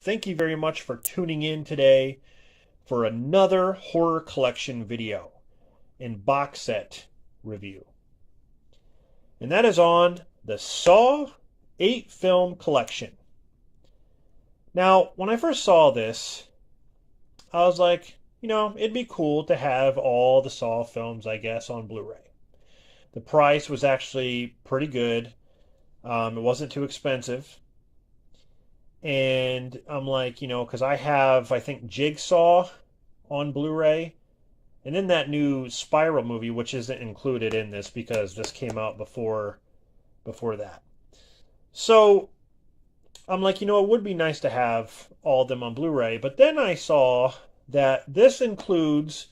thank you very much for tuning in today for another horror collection video and box set review. And that is on the Saw 8 film collection. Now, when I first saw this, I was like, it'd be cool to have all the Saw films, I guess, on Blu-ray. The price was actually pretty good. It wasn't too expensive. And I'm like, because I have, I think, Jigsaw on Blu-ray. And then that new Spiral movie, which isn't included in this because this came out before that. So I'm like, it would be nice to have all of them on Blu-ray. But then I saw that this includes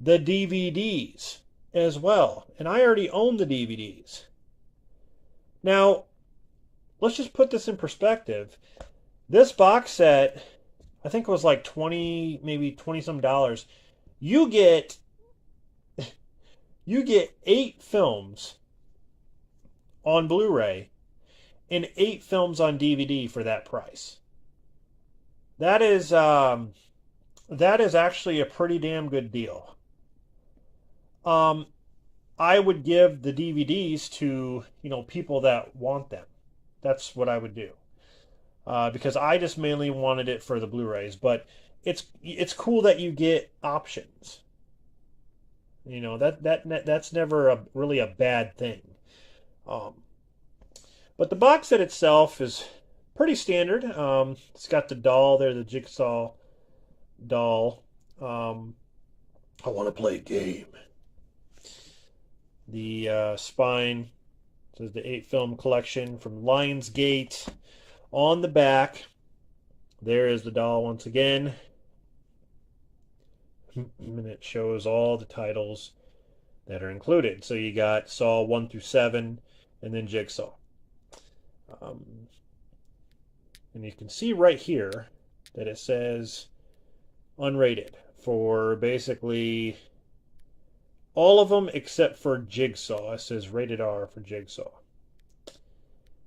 the DVDs as well. And I already own the DVDs. Now, let's just put this in perspective. This box set, I think it was like 20, maybe 20 some dollars. You get 8 films on Blu-ray and 8 films on DVD for that price. That is actually a pretty damn good deal. I would give the DVDs to, people that want them. That's what I would do. Because I just mainly wanted it for the Blu-rays, but it's cool that you get options. That's never really a bad thing. But the box set itself is pretty standard. It's got the doll there, the Jigsaw doll. I want to play a game. The spine says the 8 film collection from Lionsgate. On the back, there is the doll once again. And it shows all the titles that are included. So you got Saw 1 through 7 and then Jigsaw. And you can see right here that it says unrated for basically all of them except for Jigsaw. It says rated R for Jigsaw.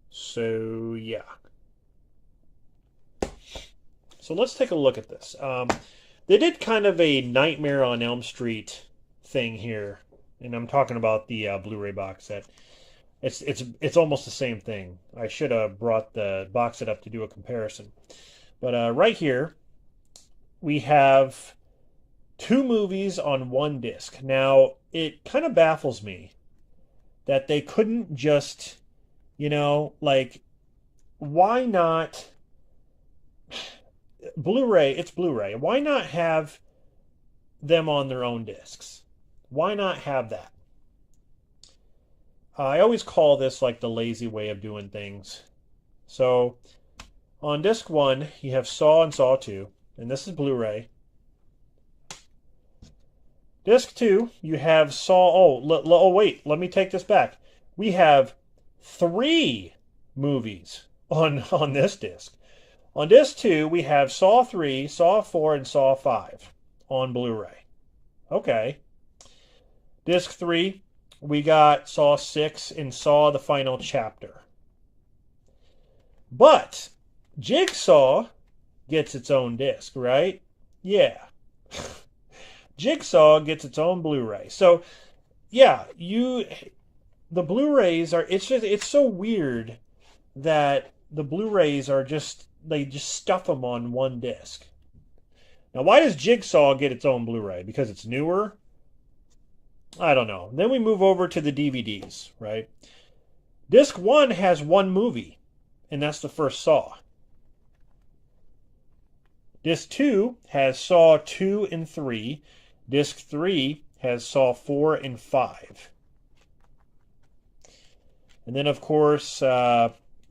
So, yeah. So let's take a look at this. They did kind of a Nightmare on Elm Street thing here. And I'm talking about the Blu-ray box set. It's almost the same thing. I should have brought the box set up to do a comparison. But right here, we have 2 movies on 1 disc. Now, it kind of baffles me that they couldn't just, why not... Blu-ray, it's Blu-ray. Why not have them on their own discs? Why not have that? I always call this like the lazy way of doing things. So, on disc 1, you have Saw and Saw 2, and this is Blu-ray. Disc 2, you have Saw... Oh, wait, let me take this back. We have 3 movies on this disc. On disc 2, we have Saw 3, Saw 4, and Saw 5 on Blu-ray. Okay. Disc 3, we got Saw 6 and Saw the Final Chapter. But Jigsaw gets its own disc, right? Yeah. Jigsaw gets its own Blu-ray. So, yeah, the Blu-rays are... It's so weird that the Blu-rays are they just stuff them on 1 disc. Now, why does Jigsaw get its own Blu-ray? Because it's newer? I don't know. Then we move over to the DVDs, right? Disc 1 has 1 movie, and that's the first Saw. Disc 2 has Saw 2 and 3. Disc 3 has Saw 4 and 5. And then, of course...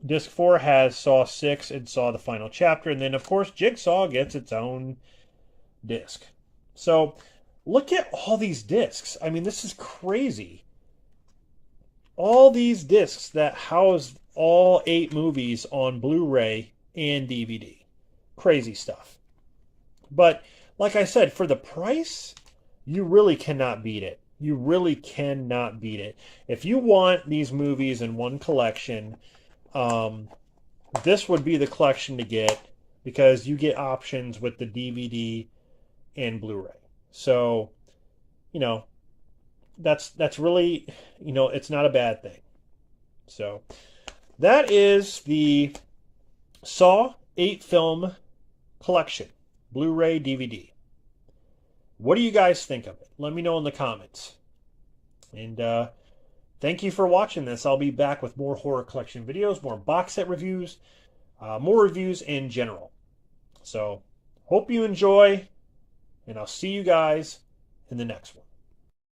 Disc 4 has Saw 6 and Saw the Final Chapter. And then, of course, Jigsaw gets its own disc. So, look at all these discs. I mean, this is crazy. All these discs that house all 8 movies on Blu-ray and DVD. Crazy stuff. But, like I said, for the price, you really cannot beat it. You really cannot beat it. If you want these movies in one collection... this would be the collection to get because you get options with the DVD and Blu-ray. So, you know, that's really, it's not a bad thing. So, that is the Saw 8 film collection, Blu-ray DVD. What do you guys think of it? Let me know in the comments. And thank you for watching this. I'll be back with more horror collection videos, more box set reviews, more reviews in general. So, hope you enjoy, and I'll see you guys in the next one.